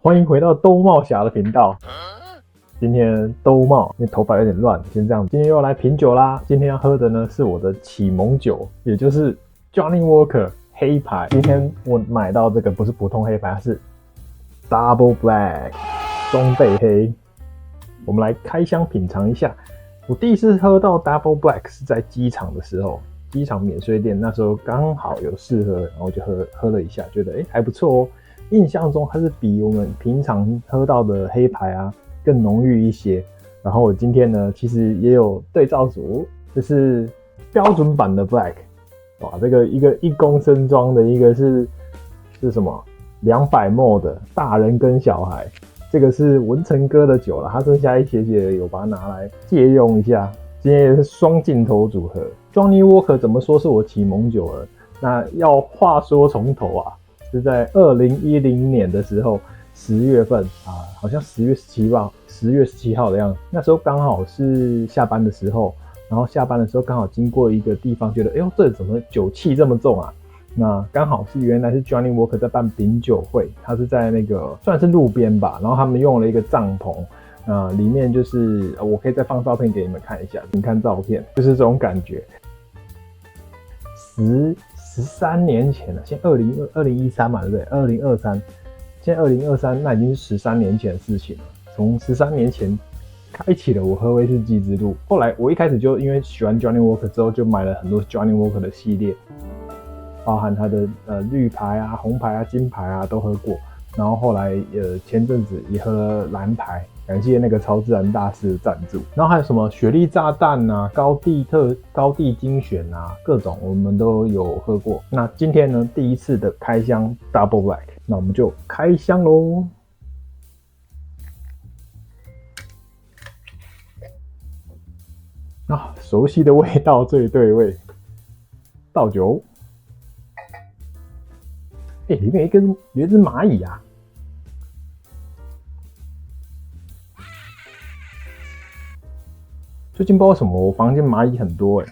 欢迎回到兜帽侠的频道。今天兜帽，因为头发有点乱，先这样。今天又来品酒啦。今天要喝的呢是我的启蒙酒，也就是 Johnnie Walker 黑牌。今天我买到这个不是普通黑牌，它是 Double Black 双倍黑。我们来开箱品尝一下。我第一次喝到 Double Black 是在机场的时候，机场免税店那时候刚好有试喝，然后就喝了一下，觉得还不错哦。印象中它是比我们平常喝到的黑牌啊更浓郁一些。然后我今天呢，其实也有对照组，就是标准版的 Black， 哇，这个一个1公升装的，一个是什么200ml 的，大人跟小孩。这个是文成哥的酒了，他剩下一些而已，我把它拿来借用一下。今天也是双镜头组合 ，Johnnie Walker 怎么说是我启蒙酒了？那要话说从头啊。是在2010年的时候，10月份啊，好像10月17号的样子。那时候刚好是下班的时候，然后下班的时候刚好经过一个地方，觉得哎呦，这怎么酒气这么重啊？那刚好是原来是 Johnnie Walker 在办品酒会，他是在那个算是路边吧，然后他们用了一个帐篷，里面就是我可以再放照片给你们看一下，你看照片就是这种感觉。13年前了，现在2013嘛，对不对？2023，现在2023，那已经是13年前的事情了。从13年前开启了我喝威士忌之路。后来我一开始就因为喜欢 Johnnie Walker 之后，就买了很多 Johnnie Walker 的系列，包含它的绿牌啊、红牌啊、金牌啊都喝过。然后后来前阵子也喝了蓝牌，感谢那个超自然大师的赞助。然后还有什么雪莉炸弹啊、高地精选啊，各种我们都有喝过。那今天呢，第一次的开箱 Double Black， 那我们就开箱咯。熟悉的味道最对味，倒酒。里面有一只蚂蚁啊！最近不知道为什么，我房间蚂蚁很多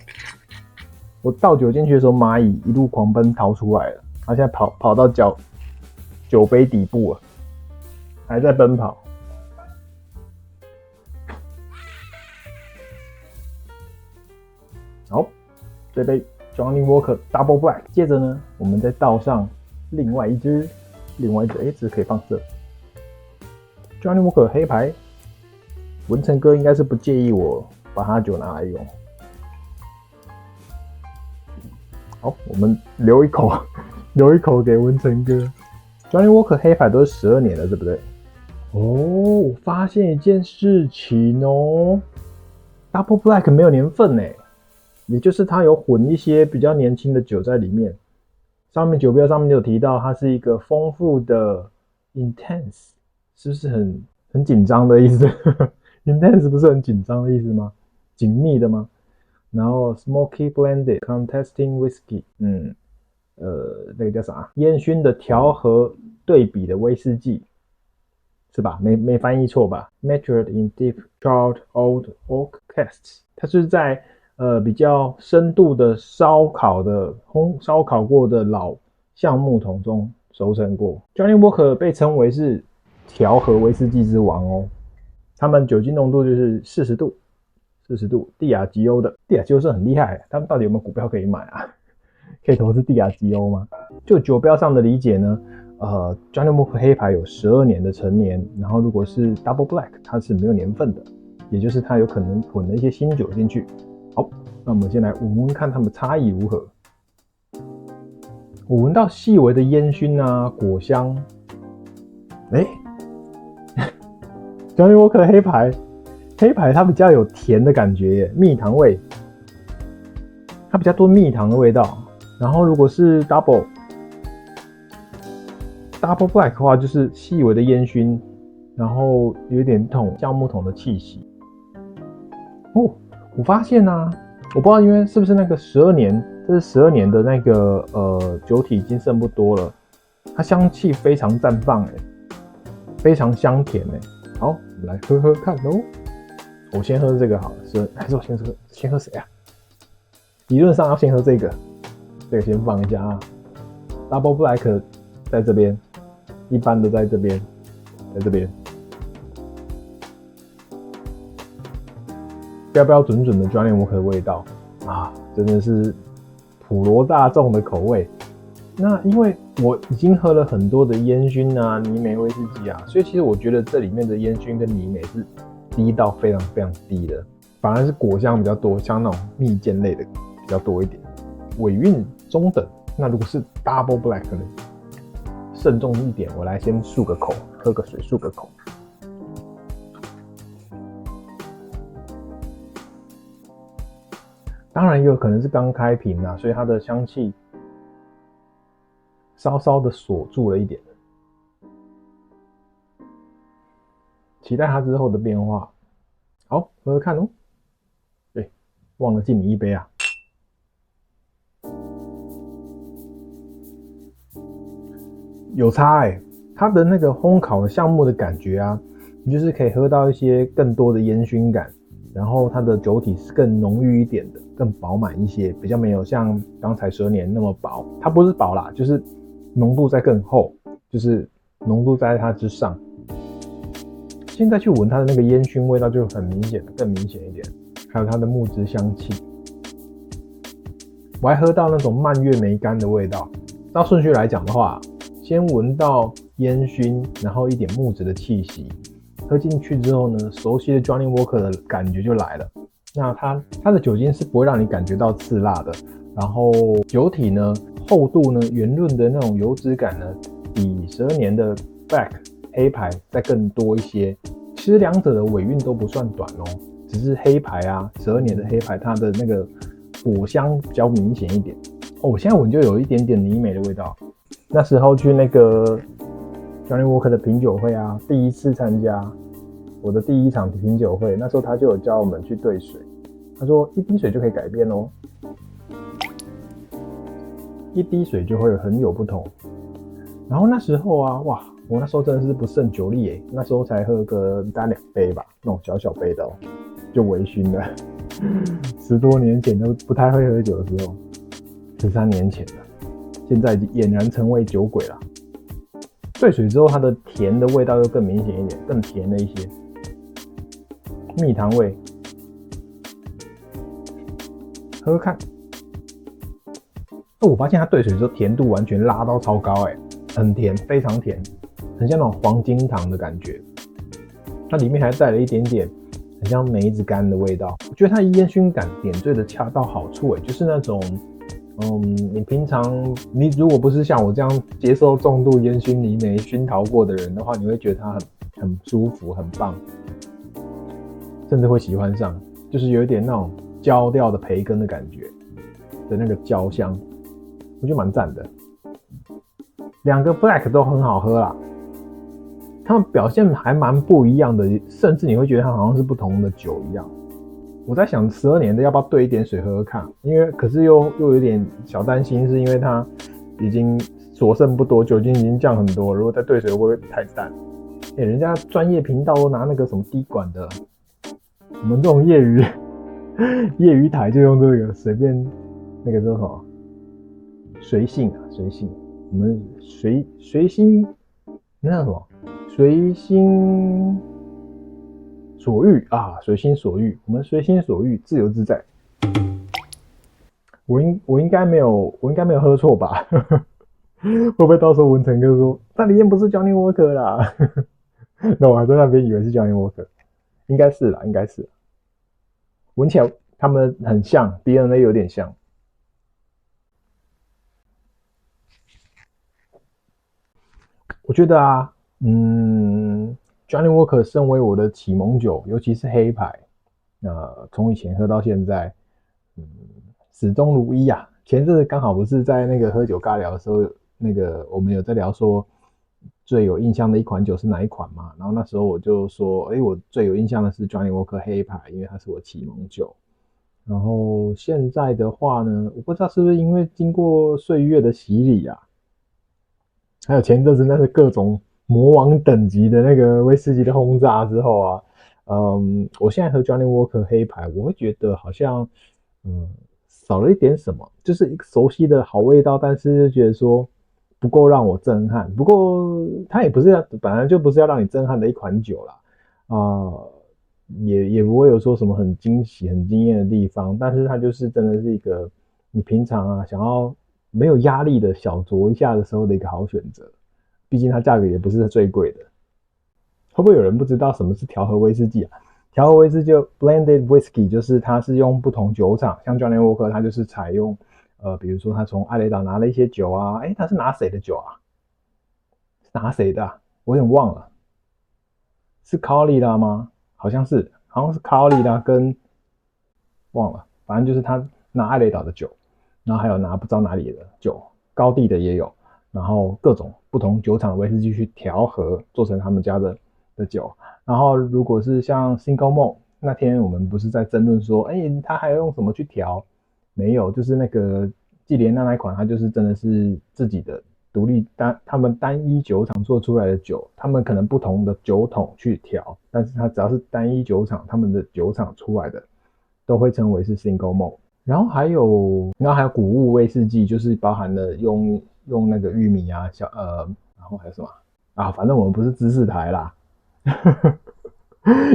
我倒酒进去的时候，蚂蚁一路狂奔逃出来了，它现在跑到酒杯底部了，还在奔跑。好，这杯 Johnnie Walker Double Black， 接着呢，我们再倒上另外一支，这可以放这 Johnnie Walker 黑牌。文成哥应该是不介意我把他酒拿来用。好，我们留一口给文成哥。Johnnie Walker 黑牌都是12年了，对不对？我发现一件事情哦 ，Double Black 没有年份也就是它有混一些比较年轻的酒在里面。上面酒标上面就有提到，它是一个丰富的 intense， 是不是很紧张的意思？intense 不是很紧张的意思吗？紧密的吗？然后 smoky blended contesting whiskey， 那个叫啥？烟熏的调和对比的威士忌，是吧？没翻译错吧 ？Matured in deep charred old oak casks， 它是在比较深度的烧烤过的老橡木桶中熟成过。Johnnie Walker 被称为是调和威士忌之王哦。他们酒精浓度就是40度，蒂亚吉欧的，蒂亚吉欧是很厉害，他们到底有没有股票可以买啊？可以投资蒂亚吉欧吗？就酒标上的理解呢，Johnnie Walker 黑牌有12年的陈年，然后如果是 Double Black， 它是没有年份的，也就是它有可能混了一些新酒进去。好，那我们先来闻闻看它们差异如何。我闻到细微的烟熏啊，果香。Johnnie Walker 黑牌它比较有甜的感觉耶，蜜糖味，它比较多蜜糖的味道。然后如果是 Double Black 的话，就是细微的烟熏，然后有一点橡木桶的气息。我发现啊，我不知道因为是不是那个12年，这是12年的那个酒体已经剩不多了，它香气非常绽放非常香甜好，我们来喝喝看咯。我先喝这个好了，还是我先喝谁啊？理论上要先喝这个先放一下啊。Double Black 在这边，一般的在这边，在这边，标标准准的 Johnny Walker 的味道啊，真的是普罗大众的口味。那因为我已经喝了很多的烟熏啊、泥煤威士忌啊，所以其实我觉得这里面的烟熏跟泥煤是低到非常非常低的，反而是果香比较多，像那种蜜饯类的比较多一点，尾韵中等。那如果是 Double Black 可能慎重一点，我来先漱个口，喝个水漱个口。当然也有可能是刚开瓶啦，所以它的香气稍稍的锁住了一点，期待它之后的变化。好，喝喝看哦。对，忘了敬你一杯啊。有差欸，它的那个烘烤的橡木的感觉啊，你就是可以喝到一些更多的烟熏感，然后它的酒体是更浓郁一点的，更饱满一些，比较没有像刚才蛇年那么薄。它不是薄啦，就是浓度再更厚，就是浓度在它之上。现在去闻它的那个烟熏味道就很明显，更明显一点，还有它的木质香气。我还喝到那种蔓越莓干的味道。照顺序来讲的话，先闻到烟熏，然后一点木质的气息，喝进去之后呢，熟悉的 Johnny Walker 的感觉就来了。那它的酒精是不会让你感觉到刺辣的，然后酒体呢厚度呢圆润的那种油脂感呢，比12年的 Black 黑牌再更多一些。其实两者的尾韵都不算短哦，只是黑牌啊12年的黑牌它的那个果香比较明显一点。哦，我现在闻就有一点点泥煤的味道。那时候去那个 Johnny Walker 的品酒会啊，第一次参加我的第一场品酒会，那时候他就有教我们去兑水，他说一滴水就可以改变哦，一滴水就会很有不同。然后那时候啊，哇，我那时候真的是不胜酒力耶，那时候才喝个大概2杯吧，那种小小杯的哦，就微醺了。10多年前都不太会喝酒的时候，13年前了。现在已经俨然成为酒鬼了。兑水之后，它的甜的味道又更明显一点，更甜了一些，蜜糖味。喝喝看。我发现它兑水之后甜度完全拉到超高很甜，非常甜，很像那种黄金糖的感觉。它里面还带了一点点很像梅子干的味道。我觉得它的烟熏感点缀的恰到好处就是那种。你平常你如果不是像我这样接受重度烟熏泥煤熏陶过的人的话，你会觉得它很舒服，很棒，甚至会喜欢上，就是有一点那种焦掉的培根的感觉的那个焦香，我觉得蛮赞的。两个 Black 都很好喝啦，他们表现还蛮不一样的，甚至你会觉得它好像是不同的酒一样。我在想12年的要不要兑一点水喝喝看，因为可是又有点小担心，是因为它已经所剩不多，酒精已经降很多，如果再兑水会不会太淡？人家专业频道都拿那个什么滴管的，我们这种业余台就用这个随便那个叫什么随性啊，随性，我们随心那叫什么随心。所欲啊，随心所欲，我们随心所欲，自由自在。我应该没有喝错吧？会不会到时候文成哥说那里面不是 Johnny Walker 啦？那我还在那边以为是 Johnny Walker， 应该是啦，应该是。闻起来他们很像 ，DNA 有点像。我觉得啊，Johnny Walker 身为我的启蒙酒，尤其是黑牌，从以前喝到现在，始终如一啊。前阵子刚好不是在那个喝酒尬聊的时候，那个我们有在聊说最有印象的一款酒是哪一款嘛？然后那时候我就说，我最有印象的是 Johnny Walker 黑牌，因为它是我启蒙酒。然后现在的话呢，我不知道是不是因为经过岁月的洗礼啊，还有前阵子那是各种魔王等级的那个威士忌的轰炸之后啊，我现在喝 Johnny Walker 黑牌，我会觉得好像，少了一点什么，就是一个熟悉的好味道，但是就觉得说不够让我震撼。不过它也不是本来就不是要让你震撼的一款酒啦，也不会有说什么很惊喜、很惊艳的地方，但是它就是真的是一个你平常想要没有压力的小酌一下的时候的一个好选择。毕竟它价格也不是最贵的。会不会有人不知道什么是调和威士忌啊？调和威士忌就 blended whiskey， 就是它是用不同酒厂，像 Johnny Walker 它就是采用比如说他从艾雷岛拿了一些酒啊，他是拿谁的酒啊？是拿谁的啊？我有点忘了，是卡利拉吗？好像是卡利拉跟忘了，反正就是他拿艾雷岛的酒，然后还有拿不知道哪里的酒，高地的也有，然后各种不同酒厂的威士忌去调和，做成他们家的酒。然后如果是像 Single Malt， 那天我们不是在争论说，他还要用什么去调？没有，就是那个纪莲娜那一款，它就是真的是自己的独立他们单一酒厂做出来的酒，他们可能不同的酒桶去调，但是它只要是单一酒厂，他们的酒厂出来的，都会称为是 Single Malt。然后还有谷物威士忌，就是包含了用那个玉米啊，然后还有什么啊？反正我们不是知识台啦。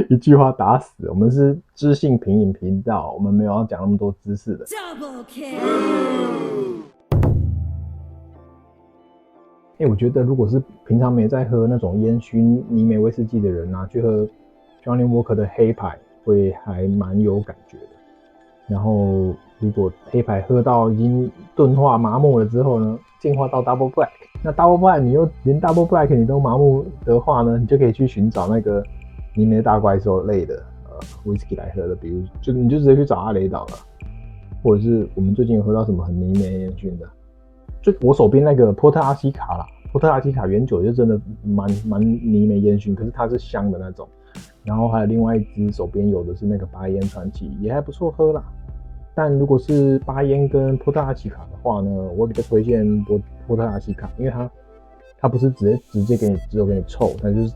一句话打死，我们是知性品饮频道，我们没有要讲那么多知识的。我觉得如果是平常没在喝那种烟熏尼美威士忌的人啊，去喝 Johnny Walker 的黑牌会还蛮有感觉的。然后如果黑牌喝到已经钝化麻木了之后呢，进化到 Double Black， 那 Double Black 你又连 Double Black 你都麻木的话呢，你就可以去寻找那个尼美大怪兽类的whisky 来喝的，比如你就直接去找阿雷岛了，或者是我们最近有喝到什么很尼美烟熏的，就我手边那个波特阿西卡啦，波特阿西卡原酒就真的蛮尼美烟熏，可是它是香的那种。然后还有另外一支手边有的是那个巴烟传奇，也还不错喝啦。但如果是巴烟跟波特阿西卡的话呢，我比较推荐波特阿西卡，因为它不是直接只有给你臭，它就是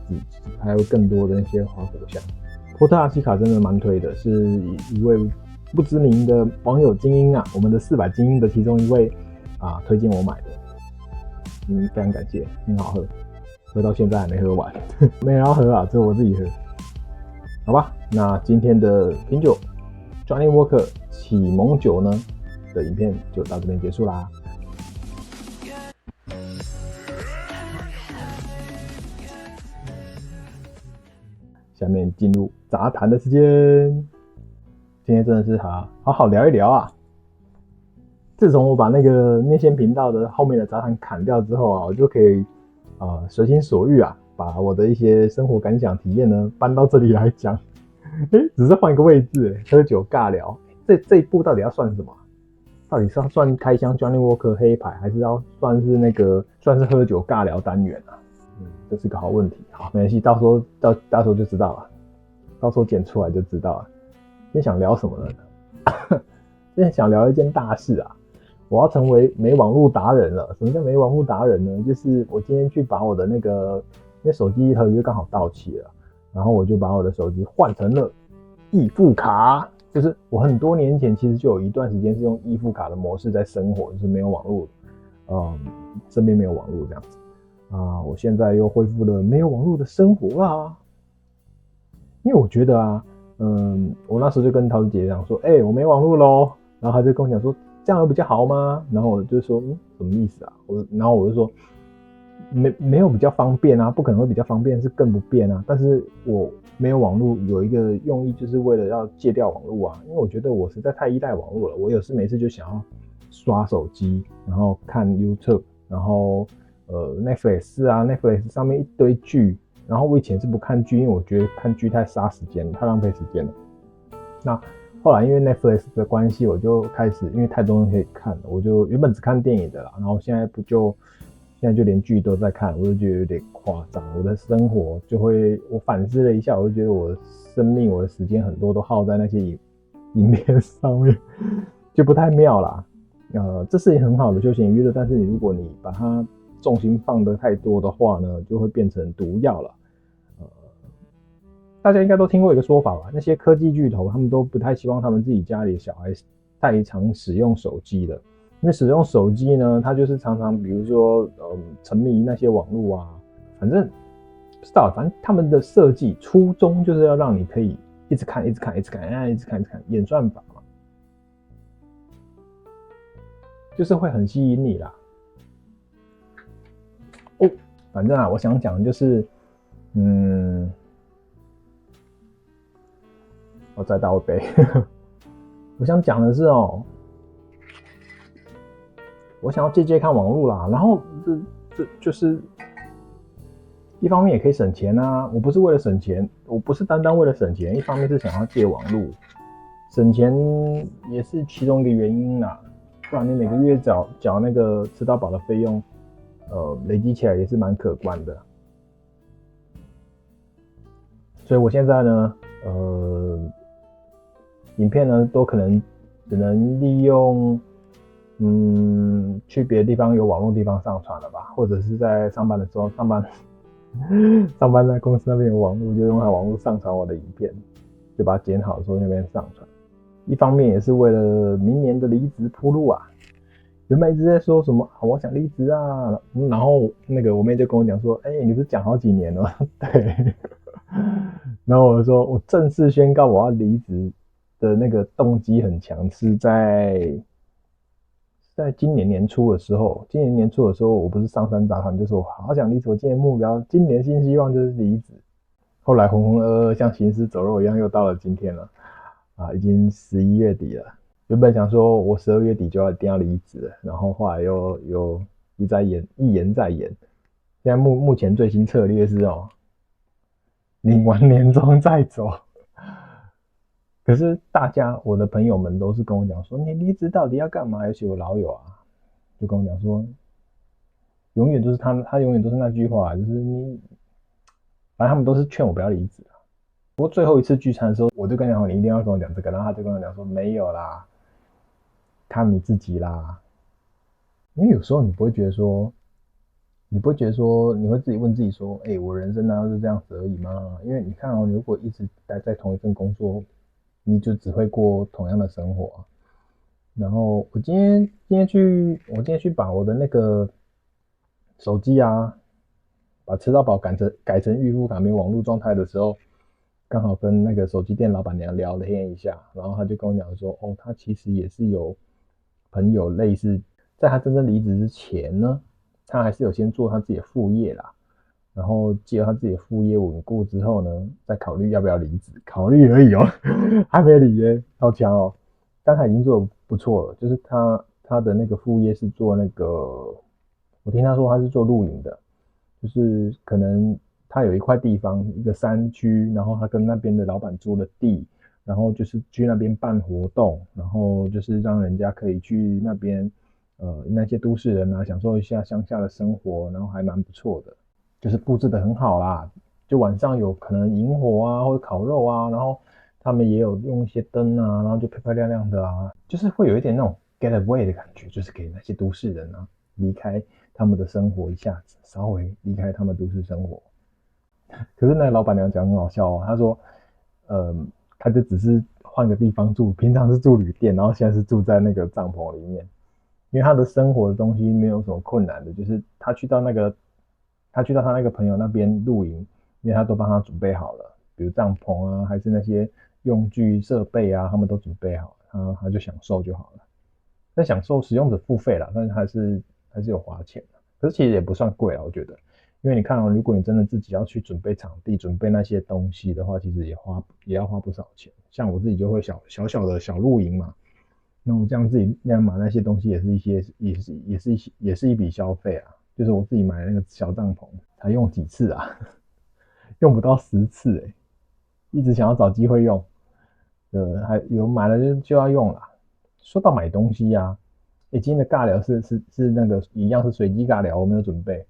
还有更多的那些花果香。波特阿西卡真的蛮推的，是一位不知名的网友精英啊，我们的400精英的其中一位推荐我买的，非常感谢，很好喝，喝到现在还没喝完，没人要喝啊，只有我自己喝。好吧，那今天的品酒 Johnny Walker 启蒙酒呢的影片就到这边结束啦。下面进入杂谈的时间，今天真的是好好聊一聊啊。自从我把那个面线频道的后面的杂谈砍掉之后啊，我就可以随心所欲啊，把我的一些生活感想体验呢搬到这里来讲。只是换一个位置，喝酒尬聊。这一步到底要算什么？到底是要算开箱 Johnny Walker 黑牌，还是要算是喝酒尬聊单元啊？这是个好问题。好，没关系，到时候就知道了，到时候剪出来就知道了。今天想聊什么呢？今天想聊一件大事啊！我要成为没网路达人了。什么叫没网路达人呢？就是我今天去把我的那个，因为手机合约刚好到期了，然后我就把我的手机换成了易付卡。就是我很多年前其实就有一段时间是用易付卡的模式在生活，就是没有网路，身边没有网路这样子。我现在又恢复了没有网络的生活啦。因为我觉得我那时候就跟桃子姐讲说，我没网络咯，然后她就跟我讲说，这样有比较好吗？然后我就说，什么意思啊？然后我就说，没有比较方便啊，不可能会比较方便，是更不便啊。但是我没有网络有一个用意，就是为了要戒掉网络啊，因为我觉得我实在太依赖网络了。我有事没事就想要刷手机，然后看 YouTube， 然后Netflix 啊 ，Netflix 上面一堆剧，然后我以前是不看剧，因为我觉得看剧太杀时间，太浪费时间了。那后来因为 Netflix 的关系，我就开始因为太多人可以看了，我就原本只看电影的啦，然后现在就连剧都在看，我就觉得有点夸张。我的生活我反思了一下，我就觉得我的生命、我的时间很多都耗在那些影片上面，就不太妙啦。这是很好的休闲娱乐，但是如果你把它重心放得太多的话呢，就会变成毒药了。大家应该都听过一个说法吧？那些科技巨头他们都不太希望他们自己家里的小孩太常使用手机了。因为使用手机呢，它就是常常比如说沉迷那些网络啊，反正不知道，反正他们的设计初衷就是要让你可以一直看，演算法嘛，就是会很吸引你啦。哦，反正啊，我想讲的就是，我再倒一杯。我想讲的是我想要借看网络啦，然后这就是一方面也可以省钱啊。我不是为了省钱，我不是单单为了省钱，一方面是想要借网络，省钱也是其中一个原因啦。不然你每个月缴那个吃到饱的费用，累积起来也是蛮可观的。所以我现在呢，影片呢都可能只能利用，去别的地方有网络地方上传了吧，或者是在上班的时候上班在公司那边有网络，就用它网络上传我的影片，就把它剪好的时候那边上传。一方面也是为了明年的离职铺路啊。原本一直在说什么我想离职啊，然后那个我妹就跟我讲说，你不是讲好几年了？对。然后我就说我正式宣告我要离职的那个动机很强，是在今年年初的时候。我不是上山杂谈就说我好想离职，我今年目标，今年新希望就是离职。后来浑浑噩噩像行尸走肉一样，又到了今天了啊，已经11月底了。原本想说我12月底就一定要离职了，然后后来又一言再言。现在目前最新策略是领完年终再走。可是我的朋友们都是跟我讲说，你离职到底要干嘛？尤其我老友啊，就跟我讲说，永远就是他永远都是那句话，就是反正他们都是劝我不要离职。不过最后一次聚餐的时候，我就跟他讲，你一定要跟我讲这个，然后他就跟我讲说，没有啦，看你自己啦。因为有时候你不会觉得说，你会自己问自己说，我人生难道是这样子而已吗？因为你看你如果一直待在同一份工作，你就只会过同样的生活啊。然后我今天去把我的那个手机啊，把吃到饱改成预付卡没网络状态的时候，刚好跟那个手机店老板娘聊了天一下，然后他就跟我讲说，他其实也是有朋友类似，在他真正离职之前呢，他还是有先做他自己的副业啦，然后借由他自己的副业稳固之后呢，再考虑要不要离职，考虑而已还没离耶，好强但他已经做得不错了，就是他的那个副业是做那个，我听他说他是做露营的，就是可能他有一块地方，一个山区，然后他跟那边的老板租了地，然后就是去那边办活动，然后就是让人家可以去那边，那些都市人啊，享受一下乡下的生活，然后还蛮不错的，就是布置得很好啦，就晚上有可能萤火啊，或者烤肉啊，然后他们也有用一些灯啊，然后就漂漂亮亮的啊，就是会有一点那种 get away 的感觉，就是给那些都市人啊离开他们的生活一下子，稍微离开他们都市生活。可是那个老板娘讲很好笑她说，他就只是换个地方住，平常是住旅店，然后现在是住在那个帐篷里面，因为他的生活的东西没有什么困难的，就是他去到他那个朋友那边露营，因为他都帮他准备好了，比如帐篷啊，还是那些用具设备啊，他们都准备好了，他就享受就好了。那享受使用者付费啦，但是还是有花钱的，可是其实也不算贵啊，我觉得。因为你看如果你真的自己要去准备场地、准备那些东西的话，其实也要花不少钱。像我自己就会小的小露营嘛，那我这样自己那样买那些东西也是一笔消费啊。就是我自己买那个小帐篷，才用几次啊，用不到10次一直想要找机会用，还有买了就要用啦。说到买东西啊，今天的尬聊是那个一样是随机尬聊，我没有准备。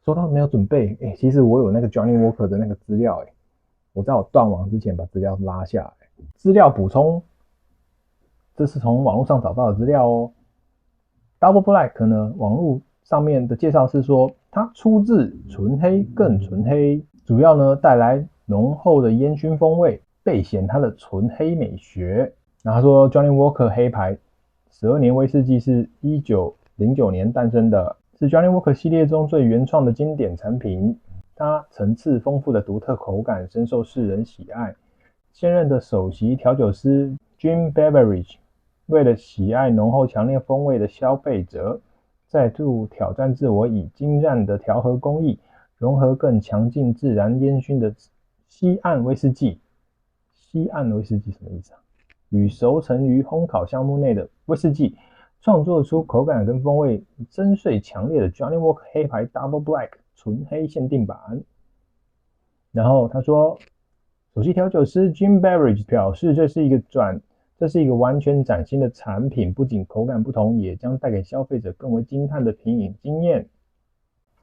说到没有准备，其实我有那个 Johnny Walker 的那个资料，我在我断网之前把资料拉下来，资料补充，这是从网络上找到的资料Double Black 呢，网络上面的介绍是说，它出自纯黑更纯黑，主要呢带来浓厚的烟熏风味，倍显它的纯黑美学。然后他说 Johnny Walker 黑牌12年威士忌是1909年诞生的，是 Johnnie Walker 系列中最原创的经典产品。它层次丰富的独特口感深受世人喜爱。现任的首席调酒师 Jim Beveridge 为了喜爱浓厚强烈风味的消费者，再度挑战自我，以精湛的调和工艺融合更强劲自然烟熏的西岸威士忌。西岸威士忌什么意思啊？与熟成于烘烤橡木内的威士忌，创作出口感跟风味深邃强烈的 Johnnie Walker 黑牌 Double Black 纯黑限定版。然后他说，首席调酒师 Jim Beveridge 表示，这是一个完全崭新的产品，不仅口感不同，也将带给消费者更为惊叹的品饮经验。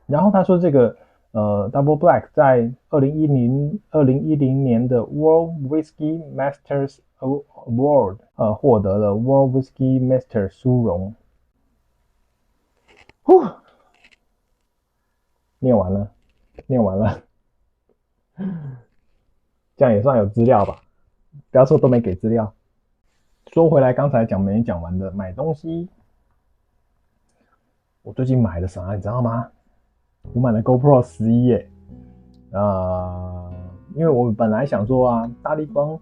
然后他说，这个Double Black 在2010年的 World Whisky Masters Award 获得了 World Whisky Master 殊荣。念完了，这样也算有资料吧？不要说都没给资料。说回来，刚才没讲完的买东西，我最近买了啥，你知道吗？我买了 GoPro 11耶。因为我本来想说啊，大立光，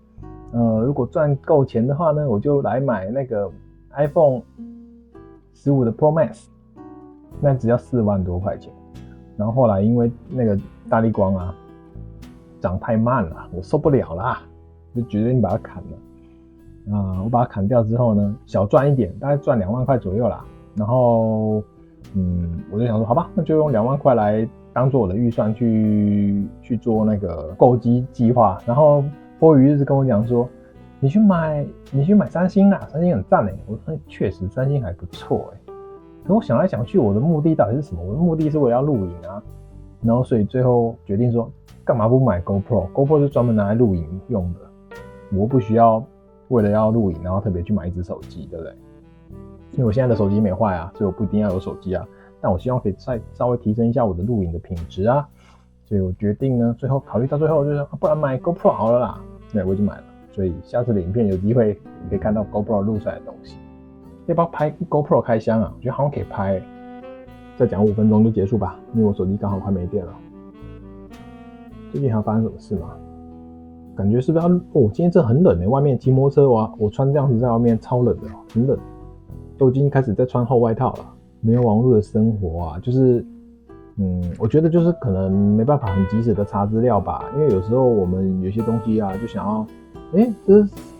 如果赚够钱的话呢，我就来买那个 iPhone 15的 Pro Max， 那只要4万多块钱。然后后来因为那个大立光啊涨太慢了，我受不了啦，就决定把它砍了。我把它砍掉之后呢，小赚一点，大概赚2万块左右啦。然后我就想说，好吧，那就用2万块来当做我的预算去做那个购机计划。然后波宇一直跟我讲说，你去买三星啦，三星很赞欸。我说确实三星还不错欸。可我想来想去，我的目的到底是什么？我的目的是为了要录影啊。然后所以最后决定说，干嘛不买 GoPro？GoPro 是专门拿来录影用的，我不需要为了要录影然后特别去买一只手机，对不对？因为我现在的手机没坏啊，所以我不一定要有手机啊。但我希望可以再稍微提升一下我的录影的品质啊。所以我决定呢，最后考虑到最后就是不然买 GoPro 好了啦。对，我已经买了，所以下次的影片有机会你可以看到 GoPro 录出来的东西。要不要拍 GoPro 开箱啊？我觉得好像可以拍欸。再讲5分钟就结束吧，因为我手机刚好快没电了。最近还有发生什么事吗？感觉是不是要今天真的很冷欸，外面骑摩托车我穿这样子在外面超冷的，很冷，都已经开始在穿厚外套了。没有网络的生活啊，就是我觉得就是可能没办法很及时的查资料吧，因为有时候我们有些东西啊就想要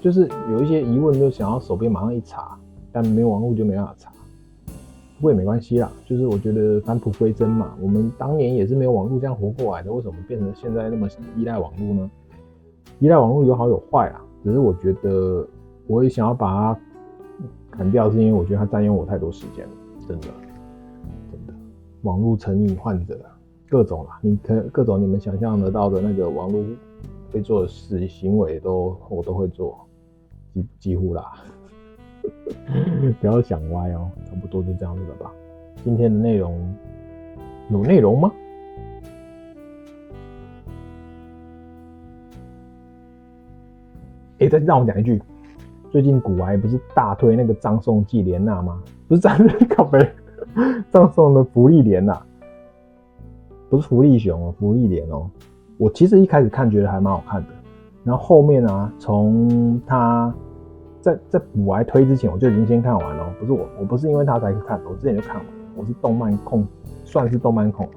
就是有一些疑问就想要手边马上一查，但没有网络就没办法查。不过也没关系啦，就是我觉得返璞归真嘛，我们当年也是没有网络这样活过来的，为什么变成现在那么依赖网络呢？依赖网络有好有坏啊，只是我觉得我也想要把它砍掉，是因为我觉得它占用我太多时间了，真的，网络成瘾患者，各种啦，各种你们想象得到的那个网络会做的行为我都会做，几乎啦。不要想歪哦，差不多就这样子了吧。今天的内容有内容吗？再让我讲一句，最近股癌不是大推那个张颂季莲娜吗？不是靠北，张颂的福利莲娜，不是福利熊哦，福利莲哦。我其实一开始看觉得还蛮好看的，然后后面啊，从他在股癌推之前，我就已经先看完了。我不是因为他才看，我之前就看完，我是动漫控，算是动漫控啦。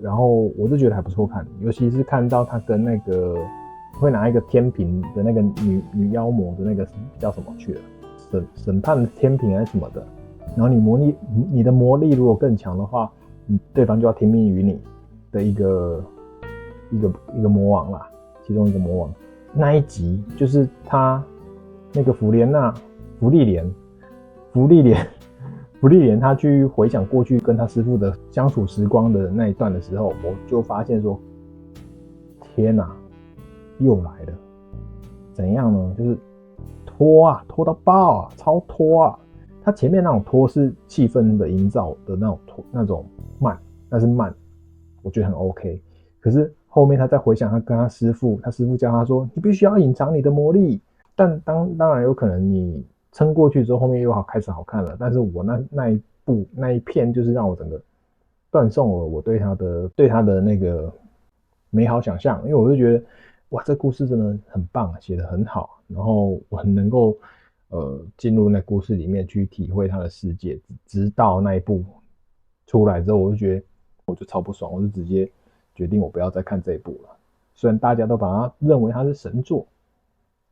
然后我就觉得还不错看，尤其是看到他跟那个会拿一个天平的那个女妖魔的那个叫什么去了，审判的天平还是什么的。然后你的魔力如果更强的话，对方就要听命于你的一个魔王啦，其中一个魔王。那一集就是他那个福利莲，他去回想过去跟他师父的相处时光的那一段的时候，我就发现说，天哪，又来了！怎样呢？就是拖到爆啊，超拖啊！他前面那种拖是气氛的营造的那种慢，那是慢，我觉得很 OK。可是后面他再回想他跟他师父教他说，你必须要隐藏你的魔力。但当然有可能你撑过去之后，后面又开始好看了。但是我那一片就是让我整个断送了我对他的那个美好想象，因为我就觉得哇，这故事真的很棒，写得很好，然后我很能够进入那故事里面去体会他的世界，直到那一部出来之后，我就觉得我就超不爽，我就直接决定我不要再看这一部了。虽然大家都把它认为它是神作，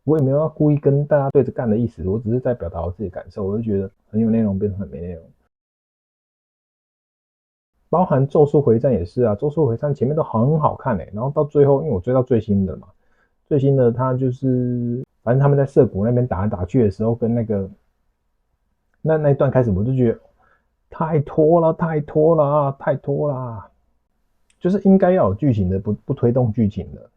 我也没有要故意跟大家对着干的意思，我只是在表达我自己的感受。我就觉得很有内容变成很没内容，包含《咒术回战》也是啊，《咒术回战》前面都很好看然后到最后，因为我追到最新的嘛，最新的他就是反正他们在涩谷那边打来打去的时候，跟那个那一段开始，我就觉得太拖了，太拖了啊，太拖了啊，就是应该要有剧情的，不推动剧情的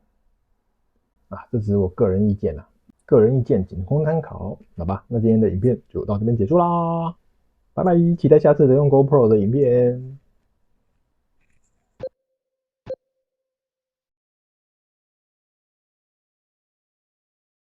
啊，这只是我个人意见啦，个人意见仅供参考，好吧？那今天的影片就到这边结束啦，拜拜，期待下次的用 GoPro 的影片。